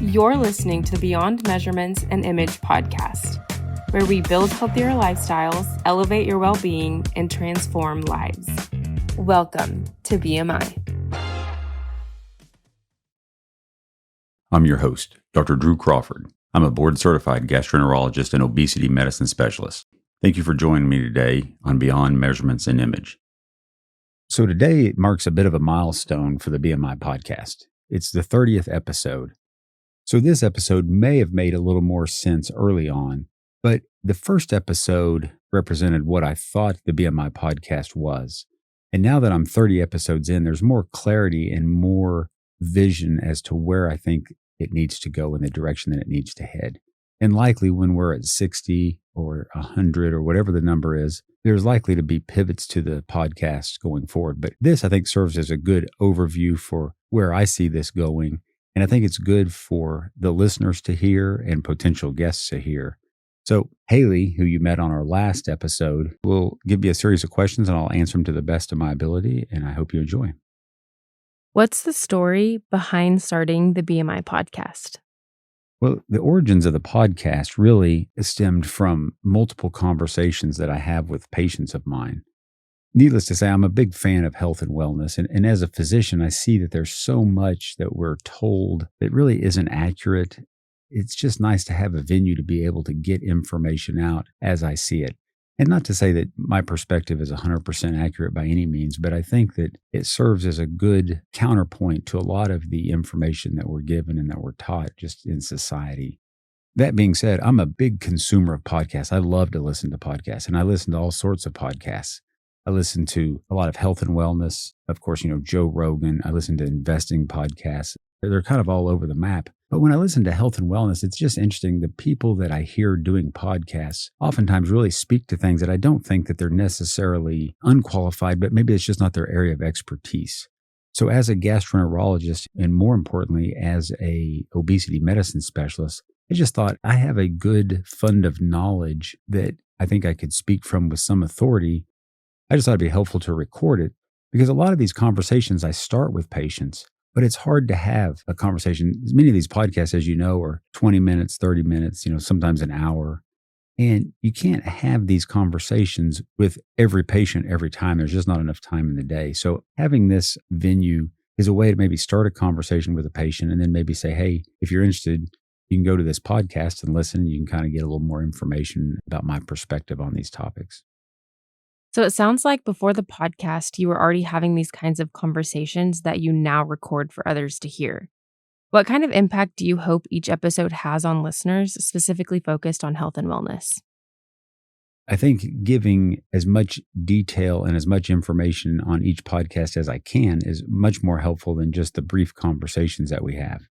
You're listening to the Beyond Measurements and Image podcast, where we build healthier lifestyles, elevate your well-being, and transform lives. Welcome to BMI. I'm your host, Dr. Drew Crawford. I'm a board-certified gastroenterologist and obesity medicine specialist. Thank you for joining me today on Beyond Measurements and Image. So today marks a bit of a milestone for the BMI podcast. It's the 30th episode. So this episode may have made a little more sense early on, but the first episode represented what I thought the BMI podcast was. And now that I'm 30 episodes in, there's more clarity and more vision as to where I think it needs to go in the direction that it needs to head. And likely when we're at 60 or 100 or whatever the number is, there's likely to be pivots to the podcast going forward. But this, I think, serves as a good overview for where I see this going. And I think it's good for the listeners to hear and potential guests to hear. So Haley, who you met on our last episode, will give you a series of questions and I'll answer them to the best of my ability. And I hope you enjoy. What's the story behind starting the BMI podcast? Well, the origins of the podcast really stemmed from multiple conversations that I have with patients of mine. Needless to say, I'm a big fan of health and wellness. And as a physician, I see that there's so much that we're told that really isn't accurate. It's just nice to have a venue to be able to get information out as I see it. And not to say that my perspective is 100% accurate by any means, but I think that it serves as a good counterpoint to a lot of the information that we're given and that we're taught just in society. That being said, I'm a big consumer of podcasts. I love to listen to podcasts, and I listen to all sorts of podcasts. I listen to a lot of health and wellness. Of course, Joe Rogan. I listen to investing podcasts. They're kind of all over the map. But when I listen to health and wellness, it's just interesting. The people that I hear doing podcasts oftentimes really speak to things that I don't think that they're necessarily unqualified, but maybe it's just not their area of expertise. So as a gastroenterologist, and more importantly, as a obesity medicine specialist, I just thought I have a good fund of knowledge that I think I could speak from with some authority. I just thought it'd be helpful to record it because a lot of these conversations I start with patients, but it's hard to have a conversation. Many of these podcasts, as you know, are 20 minutes, 30 minutes, sometimes an hour. And you can't have these conversations with every patient every time. There's just not enough time in the day. So having this venue is a way to maybe start a conversation with a patient and then maybe say, hey, if you're interested, you can go to this podcast and listen. You can kind of get a little more information about my perspective on these topics. So it sounds like before the podcast, you were already having these kinds of conversations that you now record for others to hear. What kind of impact do you hope each episode has on listeners, specifically focused on health and wellness? I think giving as much detail and as much information on each podcast as I can is much more helpful than just the brief conversations that we have.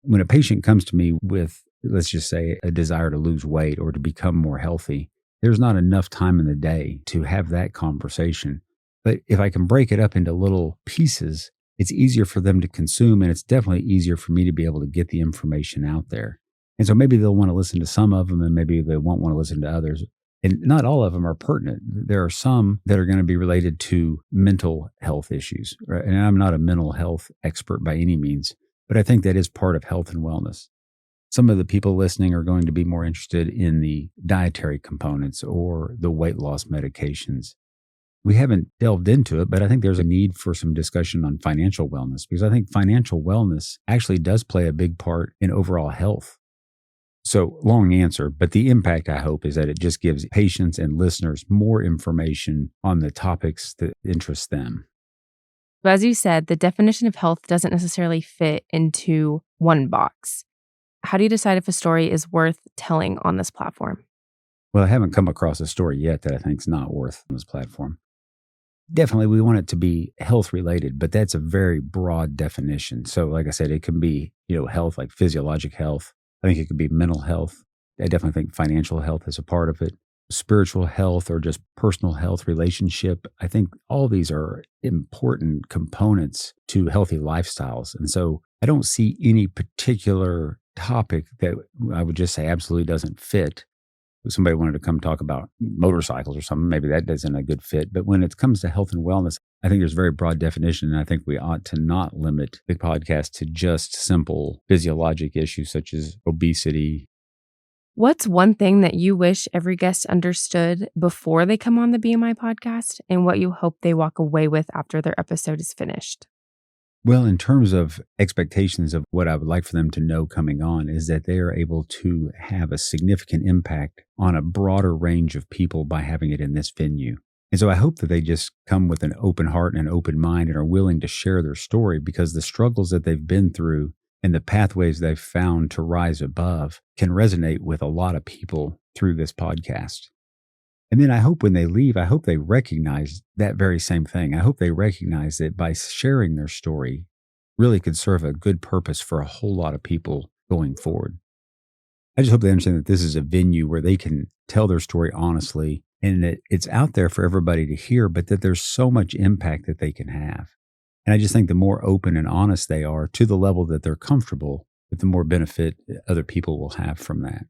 When a patient comes to me with, let's just say, a desire to lose weight or to become more healthy, there's not enough time in the day to have that conversation. But if I can break it up into little pieces, it's easier for them to consume, and it's definitely easier for me to be able to get the information out there. And so maybe they'll want to listen to some of them, and maybe they won't want to listen to others. And not all of them are pertinent. There are some that are going to be related to mental health issues. Right? And I'm not a mental health expert by any means, but I think that is part of health and wellness. Some of the people listening are going to be more interested in the dietary components or the weight loss medications. We haven't delved into it, but I think there's a need for some discussion on financial wellness because I think financial wellness actually does play a big part in overall health. So long answer, but the impact I hope is that it just gives patients and listeners more information on the topics that interest them. But as you said, the definition of health doesn't necessarily fit into one box. How do you decide if a story is worth telling on this platform? Well, I haven't come across a story yet that I think is not worth on this platform. Definitely, we want it to be health related, but that's a very broad definition. So like I said, it can be, health, like physiologic health. I think it could be mental health. I definitely think financial health is a part of it. Spiritual health or just personal health, relationship. I think all these are important components to healthy lifestyles. And so I don't see any particular topic that I would just say absolutely doesn't fit. If somebody wanted to come talk about motorcycles or something, maybe that isn't a good fit. But when it comes to health and wellness, I think there's a very broad definition, and I think we ought to not limit the podcast to just simple physiologic issues such as obesity. What's one thing that you wish every guest understood before they come on the BMI podcast and what you hope they walk away with after their episode is finished? Well, in terms of expectations of what I would like for them to know coming on is that they are able to have a significant impact on a broader range of people by having it in this venue. And so I hope that they just come with an open heart and an open mind and are willing to share their story, because the struggles that they've been through and the pathways they've found to rise above can resonate with a lot of people through this podcast. And then I hope when they leave, I hope they recognize that very same thing. I hope they recognize that by sharing their story really could serve a good purpose for a whole lot of people going forward. I just hope they understand that this is a venue where they can tell their story honestly and that it's out there for everybody to hear, but that there's so much impact that they can have. And I just think the more open and honest they are to the level that they're comfortable, that the more benefit other people will have from that.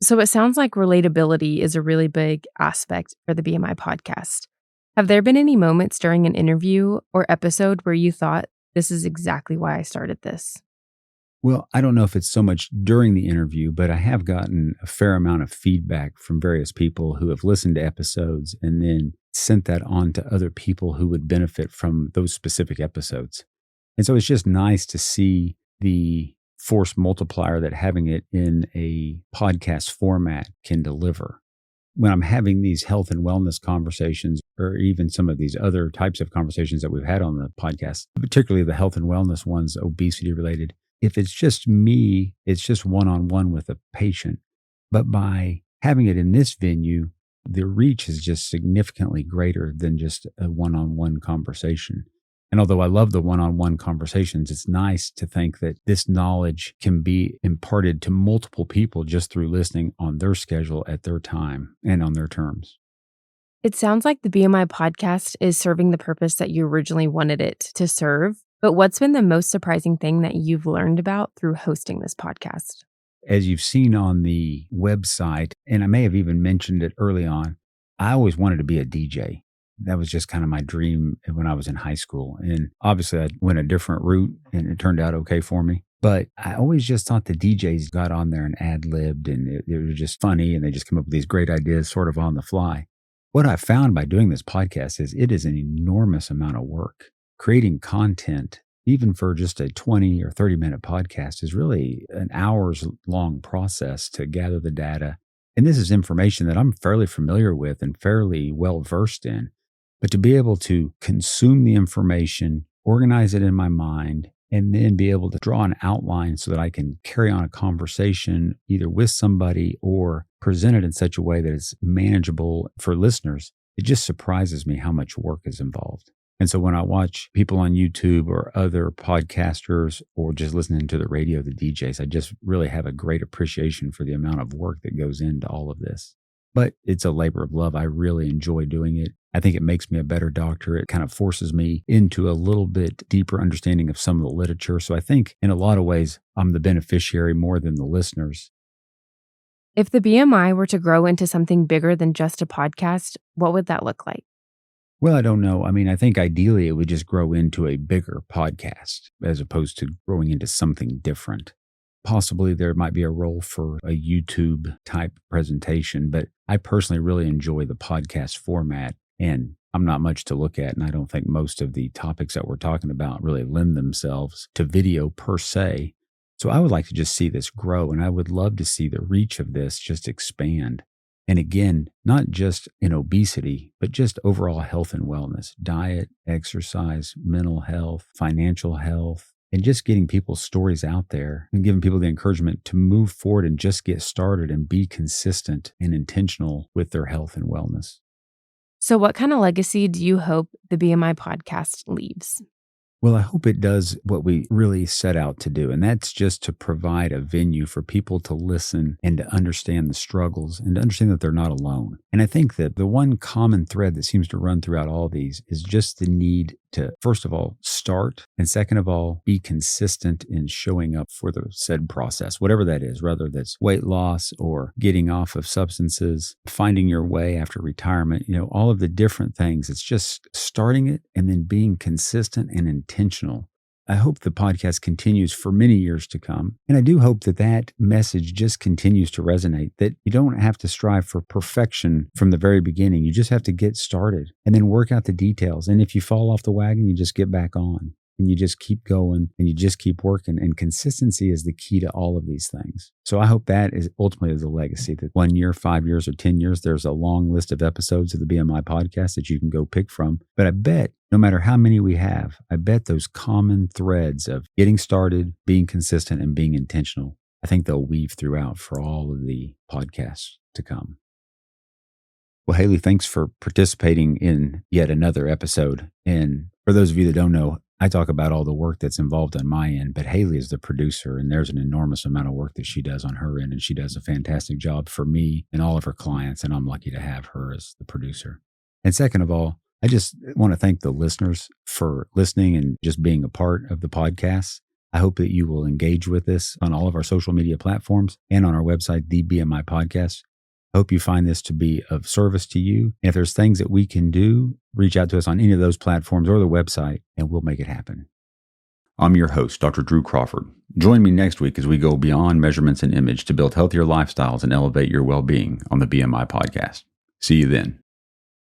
So it sounds like relatability is a really big aspect for the BMI podcast. Have there been any moments during an interview or episode where you thought, this is exactly why I started this? Well, I don't know if it's so much during the interview, but I have gotten a fair amount of feedback from various people who have listened to episodes and then sent that on to other people who would benefit from those specific episodes. And so it's just nice to see the force multiplier that having it in a podcast format can deliver. When I'm having these health and wellness conversations, or even some of these other types of conversations that we've had on the podcast, particularly the health and wellness ones, obesity related, if it's just me, it's just one-on-one with a patient. But by having it in this venue, the reach is just significantly greater than just a one-on-one conversation. And although I love the one-on-one conversations, it's nice to think that this knowledge can be imparted to multiple people just through listening on their schedule at their time and on their terms. It sounds like the BMI podcast is serving the purpose that you originally wanted it to serve. But what's been the most surprising thing that you've learned about through hosting this podcast? As you've seen on the website, and I may have even mentioned it early on, I always wanted to be a DJ. That was just kind of my dream when I was in high school. And obviously I went a different route and it turned out okay for me. But I always just thought the DJs got on there and ad-libbed and it was just funny and they just come up with these great ideas sort of on the fly. What I found by doing this podcast is it is an enormous amount of work. Creating content, even for just a 20 or 30-minute podcast, is really an hours long process to gather the data. And this is information that I'm fairly familiar with and fairly well versed in. But to be able to consume the information, organize it in my mind, and then be able to draw an outline so that I can carry on a conversation either with somebody or present it in such a way that it's manageable for listeners, it just surprises me how much work is involved. And so when I watch people on YouTube or other podcasters or just listening to the radio, the DJs, I just really have a great appreciation for the amount of work that goes into all of this. But it's a labor of love. I really enjoy doing it. I think it makes me a better doctor. It kind of forces me into a little bit deeper understanding of some of the literature. So I think in a lot of ways, I'm the beneficiary more than the listeners. If the BMI were to grow into something bigger than just a podcast, what would that look like? Well, I don't know. I mean, I think ideally it would just grow into a bigger podcast as opposed to growing into something different. Possibly there might be a role for a YouTube type presentation, but I personally really enjoy the podcast format. And I'm not much to look at, and I don't think most of the topics that we're talking about really lend themselves to video per se. So I would like to just see this grow, and I would love to see the reach of this just expand. And again, not just in obesity, but just overall health and wellness, diet, exercise, mental health, financial health, and just getting people's stories out there and giving people the encouragement to move forward and just get started and be consistent and intentional with their health and wellness. So what kind of legacy do you hope the BMI podcast leaves? Well, I hope it does what we really set out to do, and that's just to provide a venue for people to listen and to understand the struggles and to understand that they're not alone. And I think that the one common thread that seems to run throughout all these is just the need to, first of all, start, and second of all, be consistent in showing up for the said process, whatever that is, whether that's weight loss or getting off of substances, finding your way after retirement, all of the different things. It's just starting it and then being consistent and intentional. I hope the podcast continues for many years to come. And I do hope that that message just continues to resonate, that you don't have to strive for perfection from the very beginning. You just have to get started and then work out the details. And if you fall off the wagon, you just get back on and you just keep going and you just keep working. And consistency is the key to all of these things. So I hope that is ultimately the legacy, that 1 year, 5 years, or 10 years, there's a long list of episodes of the BMI podcast that you can go pick from. But I bet no matter how many we have, I bet those common threads of getting started, being consistent, and being intentional, I think they'll weave throughout for all of the podcasts to come. Well, Haley, thanks for participating in yet another episode. And for those of you that don't know, I talk about all the work that's involved on my end, but Haley is the producer, and there's an enormous amount of work that she does on her end, and she does a fantastic job for me and all of her clients, and I'm lucky to have her as the producer. And second of all, I just want to thank the listeners for listening and just being a part of the podcast. I hope that you will engage with us on all of our social media platforms and on our website, the BMI Podcast. I hope you find this to be of service to you. And if there's things that we can do, reach out to us on any of those platforms or the website, and we'll make it happen. I'm your host, Dr. Drew Crawford. Join me next week as we go beyond measurements and image to build healthier lifestyles and elevate your well-being on the BMI Podcast. See you then.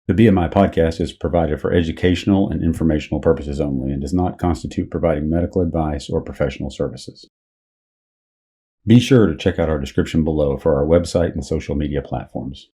The BMI Podcast is provided for educational and informational purposes only and does not constitute providing medical advice or professional services. Be sure to check out our description below for our website and social media platforms.